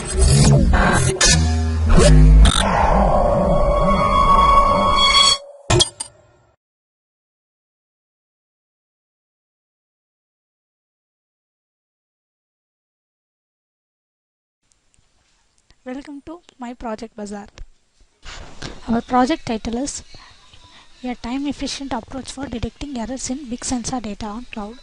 Welcome to MyProjectBazaar. Our project title is a time-efficient approach for detecting errors in big sensor data on cloud.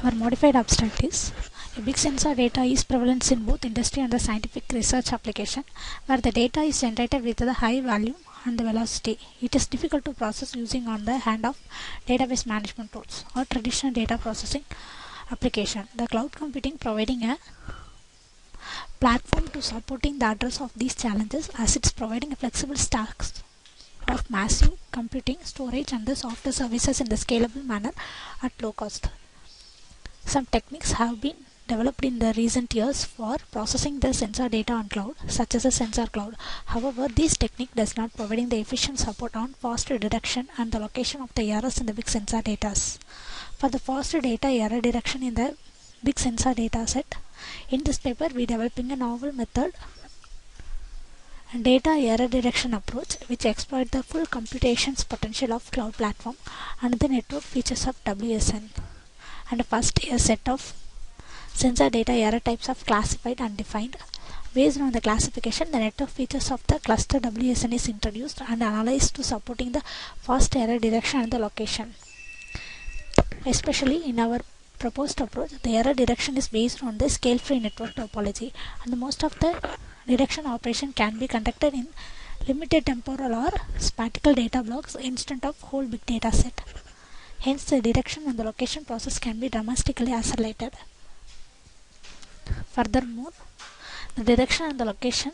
Our modified abstract is a big sensor data is prevalent in both industry and the scientific research application, where the data is generated with the high volume and the velocity. It is difficult to process using on the hand of database management tools or traditional data processing application. The cloud computing providing a platform to supporting the address of these challenges, as it's providing a flexible stacks of massive computing, storage and the software services in the scalable manner at low cost. Some techniques have been developed in the recent years for processing the sensor data on cloud, such as a sensor cloud. However, this technique does not provide the efficient support on faster detection and the location of the errors in the big sensor data. For the faster data error detection in the big sensor data set, in this paper we are developing a novel method, data error detection approach, which exploits the full computations potential of cloud platform and the network features of WSN. And first, a set of sensor data error types are classified and defined. Based on the classification, the network features of the cluster WSN is introduced and analyzed to supporting the fast error detection and the location. Especially in our proposed approach, the error detection is based on the scale-free network topology, and most of the detection operation can be conducted in limited temporal or spatial data blocks instead of whole big data set. Hence, the detection and the location process can be dramatically accelerated. Furthermore, the detection and the location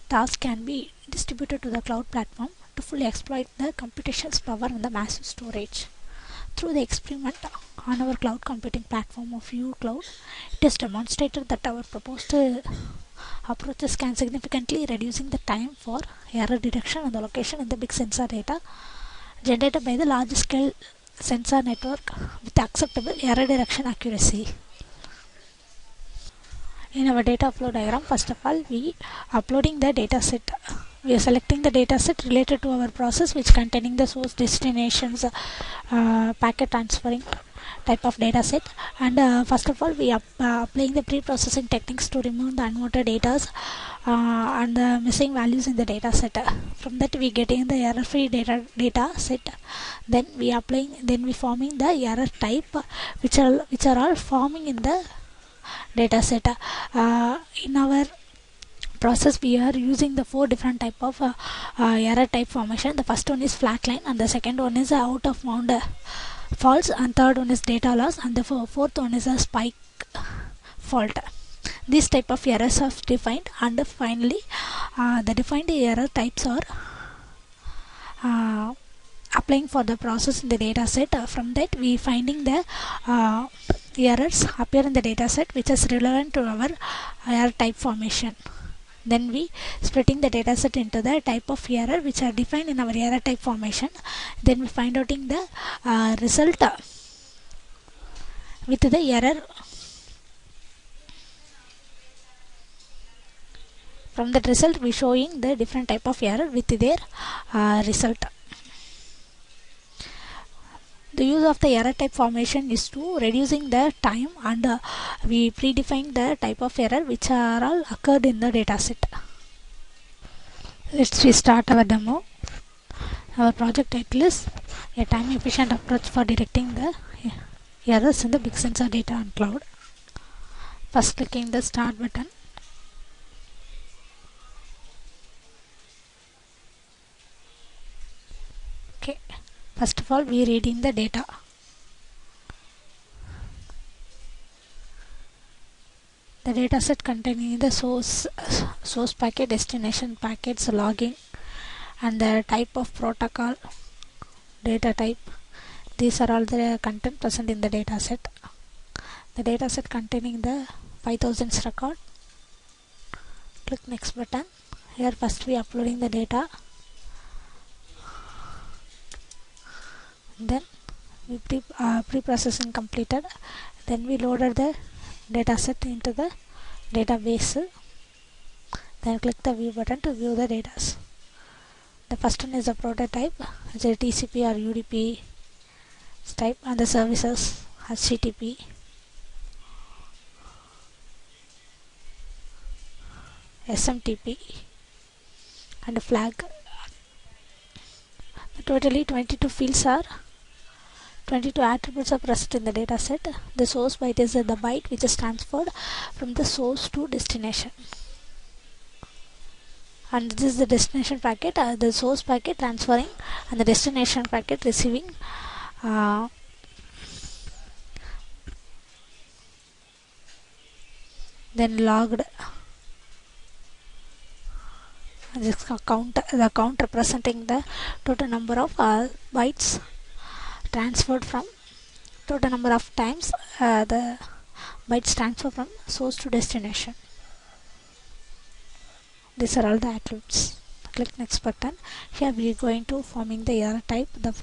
task can be distributed to the cloud platform to fully exploit the computational power and the massive storage. Through the experiment on our cloud computing platform of uCloud, it is demonstrated that our proposed approaches can significantly reducing the time for error detection and the location in the big sensor data generated by the large scale sensor network with acceptable error detection accuracy. In our data flow diagram, first of all, we uploading the data set. We are selecting the data set related to our process, which containing the source, destinations, packet transferring type of data set. And first of all, we are applying the pre-processing techniques to remove the unwanted data and the missing values in the data set. From that, we getting the error-free data set. Then we forming the error type, which are all forming in the data set. In our process, we are using the 4 different type of error type formation. The first one is flatline, and the second one is out of bound false, and third one is data loss, and the fourth one is a spike fault. This type of errors are defined, and finally the defined error types are applying for the process in the data set. From that, we finding the errors appear in the data set which is relevant to our error type formation. Then we splitting the data set into the type of error which are defined in our error type formation. Then we find out in the result with the error. From that result, we showing the different type of error with their result. The use of the error type formation is to reducing the time, and we predefine the type of error which are all occurred in the data set. Let's start our demo. Our project title is a time efficient approach for detecting the errors in the big sensor data on cloud. First, clicking the start button. Okay. First of all, we read in the data. The data set containing the source packet, destination packets, logging, and the type of protocol, data type. These are all the content present in the data set. The data set containing the 5000 record. Click next button. Here first we uploading the data. Then we pre-processing completed. Then we loaded the data set into the database. Then click the view button to view the data. The first one is a prototype, it's a TCP or UDP type, and the services HTTP. SMTP and a flag. Totally 22 fields are 22 attributes are present in the data set. The source byte is the byte which is transferred from the source to destination, and this is the destination packet, the source packet transferring and the destination packet receiving. Then logged, this the count representing the total number of bytes transferred from total number of times the bytes transfer from source to destination. These are all the attributes. Click next button. Here we are going to forming the error type. The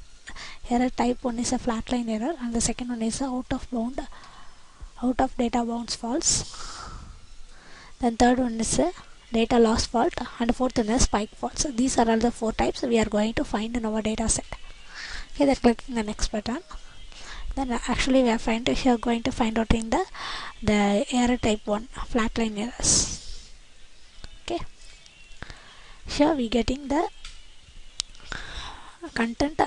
error type one is a flatline error, and the second one is a out of data bounds false. Then third one is a data loss fault, and fourth one is spike faults. So these are all the 4 types we are going to find in our data set. Okay, then clicking the next button. Then actually we are going to find out in the error type 1, flatline errors. Okay, here we getting the content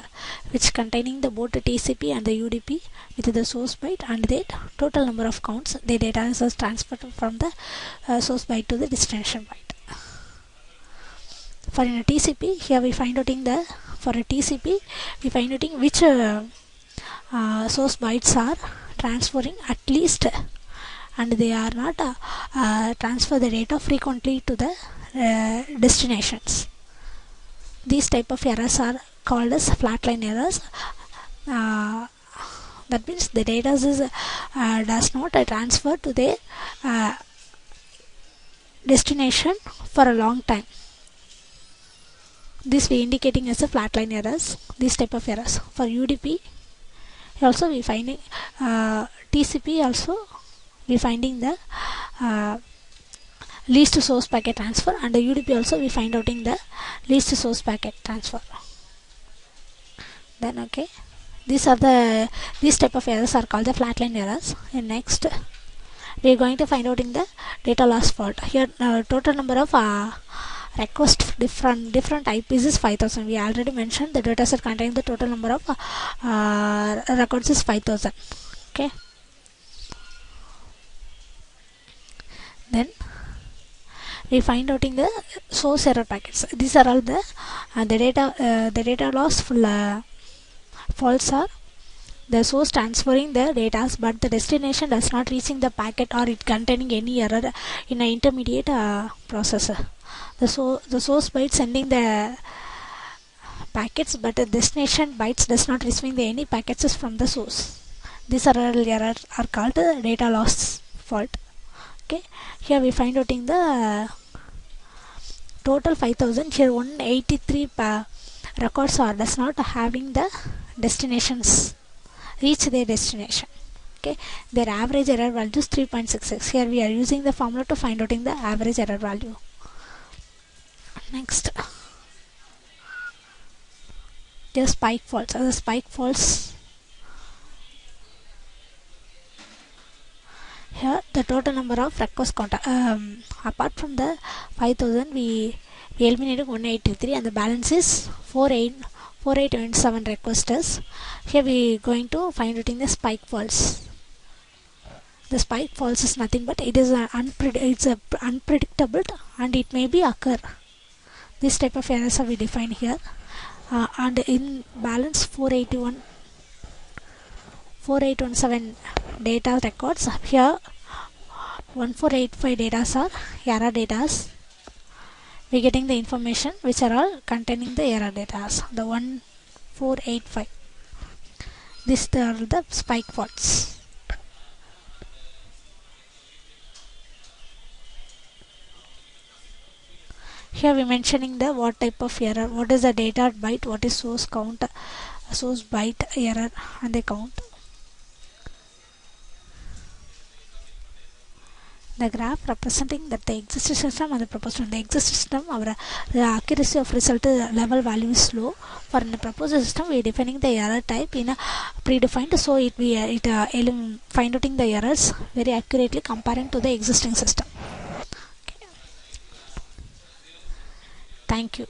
which containing the both the TCP and the UDP with the source byte and the total number of counts the data is transferred from the source byte to the destination byte. For in a TCP, here we find out in the for a TCP we find out in which source bytes are transferring at least, and they are not transfer the data frequently to the destinations. These type of errors are called as flatline errors. That means the data does not transfer to the destination for a long time. This we indicating as a flatline errors. These type of errors for UDP also we finding TCP also we finding the least source packet transfer, and the UDP also we find out in the least source packet transfer. Then okay, these type of errors are called the flatline errors. And next we are going to find out in the data loss fault. Here total number of request different IPs is 5000. We already mentioned the dataset containing the total number of records is 5000. Okay, then we find out in the source error packets. These are all the data loss faults are the source transferring the data, but the destination does not reaching the packet or it containing any error in an intermediate processor. The source byte sending the packets, but the destination bytes does not receiving any packets from the source. These are all errors are called data loss fault. Okay, here we find out in the total 5000. Here 183 records are does not having the destinations reach their destination. Okay, their average error value is 3.66. Here we are using the formula to find out in the average error value. Next, the spike faults. The spike faults, here the total number of request count apart from the 5000 we eliminated 183 and the balance is 4827 requesters. Here we going to find it in the spike faults. The spike faults is nothing but it is unpredictable and it may be occur. This type of errors are we defined here, and in balance 4817 data records. Here 1485 data are error data. We getting the information which are all containing the error data. The 1485. These are the spike faults. Here we mentioning the what type of error, what is the data byte, what is source count, source byte error and the count. The graph representing that the existing system and the proposed system. The existing system, our the accuracy of result level value is low. For in the proposed system, we are defining the error type in a predefined, so find outing the errors very accurately comparing to the existing system. Okay. Thank you.